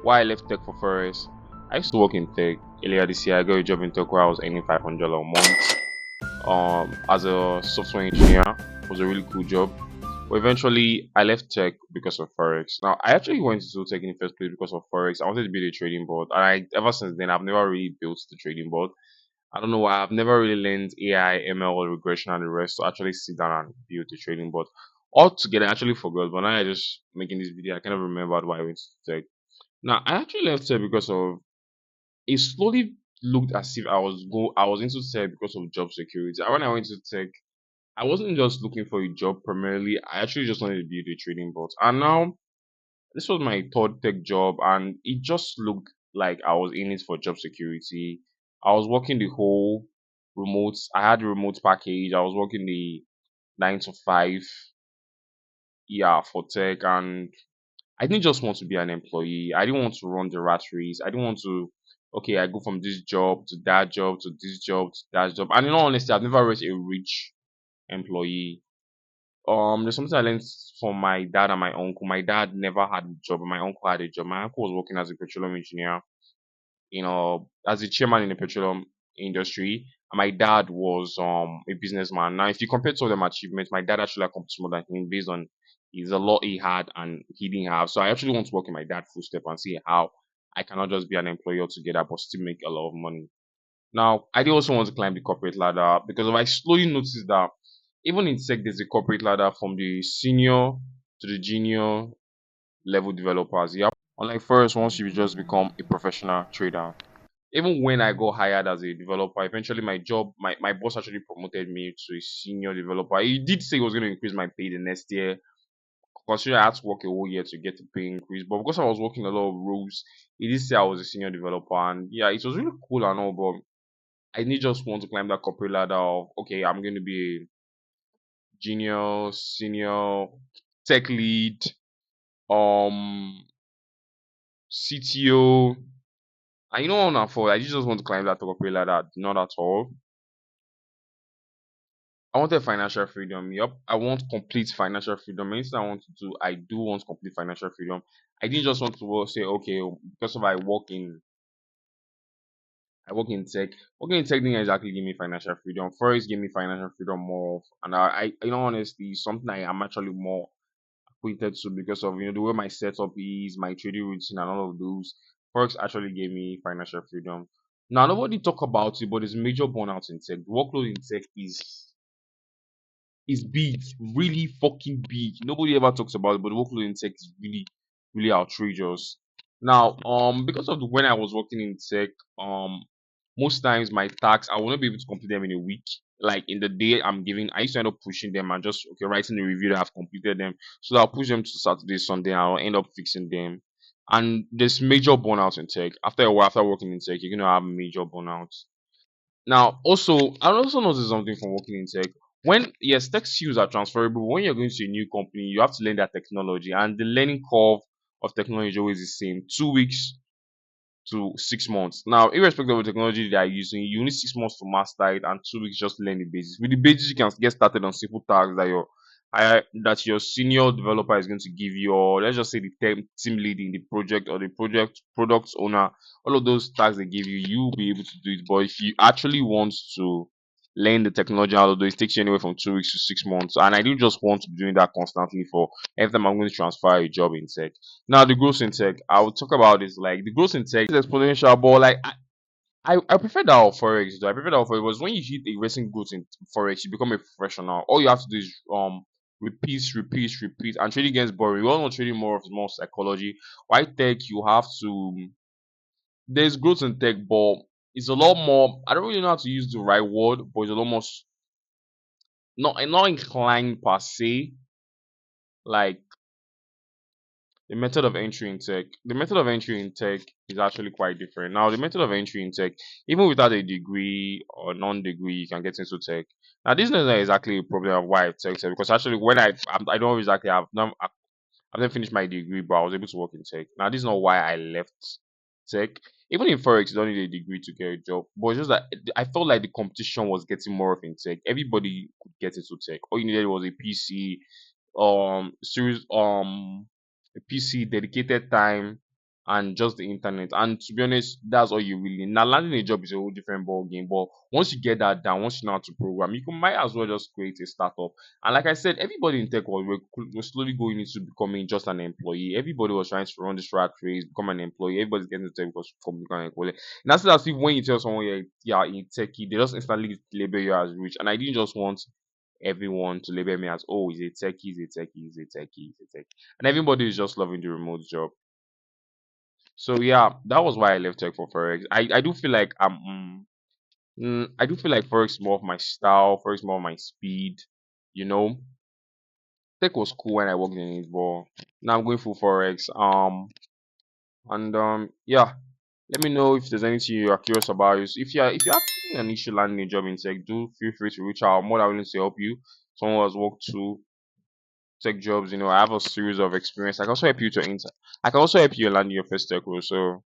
Why I left tech for Forex. I used to work in tech earlier this year. I got a job in tech where I was earning $500 a month. As a software engineer, it was a really cool job. But eventually, I left tech because of Forex. Now, I actually went into tech in the first place because of Forex. I wanted to build a trading board, and ever since then, I've never really built the trading board. I don't know why. I've never really learned AI, ML, or regression and the rest to actually sit down and build a trading board. Altogether, I actually forgot, but now I just making this video. I kind of remembered why I went to tech. Now, I actually left tech because of it slowly looked as if I was into tech because of job security. And when I went to tech, I wasn't just looking for a job primarily. I actually just wanted to build a trading board. And now this was my third tech job, and it just looked like I was in it for job security. I was working the whole remote. I had a remote package. I was working the 9 to 5, yeah, for tech, and I didn't just want to be an employee. I didn't want to run the rat race. I didn't want to, okay, I go from this job to that job to this job to that job. And in all honesty, I've never raised a rich employee. There's something I learned from my dad and my uncle. My dad never had a job, but my uncle had a job. My uncle was working as a petroleum engineer, as a chairman in the petroleum industry. And my dad was a businessman. Now, if you compare two of them achievements, my dad actually accomplished more than him based on his a lot he had and he didn't have. So I actually want to work in my dad's footstep and see how I cannot just be an employee altogether, but still make a lot of money. Now, I did also want to climb the corporate ladder because I slowly noticed that even in tech, there's a corporate ladder from the senior to the junior level developers. Yep. Unlike first, once you just become a professional trader. Even when I got hired as a developer, eventually my boss actually promoted me to a senior developer. He did say he was going to increase my pay the next year. Considering I had to work a whole year to get the pay increase, but because I was working a lot of roles, he did say I was a senior developer, and yeah, it was really cool and all. But I didn't just want to climb that corporate ladder of okay, I'm going to be a junior, senior, tech lead, um, CTO. And you know what I'm for? I just want to climb that corporate ladder, not at all. I wanted financial freedom. Yup. I want complete financial freedom. Anything I want to do, I do want complete financial freedom. I didn't just want to say, okay, because of I work in tech. Working in tech didn't exactly give me financial freedom. Forex gave me financial freedom more. And honestly, it's something I am actually more acquainted to because of the way my setup is, my trading routine, and all of those. Forex actually gave me financial freedom. Now nobody talk about it, but there's major burnout in tech. The workload in tech is big, really fucking big. Nobody ever talks about it, but the workload in tech is really, really outrageous. Now, because of when I was working in tech, most times my tasks I will not be able to complete them in a week. Like in the day I'm giving, I used to end up pushing them and just okay writing the review that I've completed them. So I'll push them to Saturday, Sunday, and I'll end up fixing them. And there's major burnout in tech. After a while, after working in tech, you're gonna have major burnout. Now, also, I also noticed something from working in tech. When yes, tech skills are transferable, when you're going to a new company, you have to learn that technology, and the learning curve of technology is always the same: 2 weeks to 6 months. Now, irrespective of the technology they are using, you need 6 months to master it and 2 weeks just to learn the basics. With the basics, you can get started on simple tasks that your senior developer is going to give you, or let's just say the team lead in the project or the project product owner. All of those tasks they give you, you'll be able to do it. But if you actually want to learn the technology out of those, it takes you anywhere from 2 weeks to 6 months. And I do just want to be doing that constantly for every time I'm going to transfer a job in tech. Now the growth in tech, I will talk about this like the growth in tech is exponential, but like I prefer that of Forex though. I prefer that of Forex because when you hit a recent growth in Forex, you become a professional. All you have to do is repeat, and trading gets boring. We all know trading more psychology. Why tech you have to there's growth in tech, but it's a lot more. I don't really know how to use the right word, but it's a lot more not inclined per se. Like the method of entry in tech is actually quite different. Now, the method of entry in tech, even without a degree or non-degree, you can get into tech. Now, this is not exactly a problem of why I tech because actually when I don't exactly have no, I've never finished my degree, but I was able to work in tech. Now, this is not why I left tech. Even in Forex, you don't need a degree to get a job. But it's just that I felt like the competition was getting more of in tech. Everybody could get into tech. All you needed was a PC, series, a PC, dedicated time, and just the internet. And to be honest, that's all you really need. Now landing a job is a whole different ball game. But once you get that down, once you know how to program, you can might as well just create a startup. And like I said, everybody in tech was slowly going into becoming just an employee. Everybody was trying to run this rat race, become an employee. Everybody's getting to tech because become an employee. And that's as if when you tell someone you're in techie, they just instantly label you as rich. And I didn't just want everyone to label me as, oh, he's a techie, he's a techie, he's a techie, he's a techie. And everybody is just loving the remote job. So yeah, that was why I left tech for Forex. I do feel like I do feel like Forex is more of my style, Forex is more of my speed. You know, tech was cool when I worked in it, but now I'm going full Forex. And yeah, let me know if there's anything you are curious about. If you have an issue landing a job in tech, do feel free to reach out. I'm more than willing to help you. Someone who has worked two tech jobs, I have a series of experience. I can also help you land your first tech role. So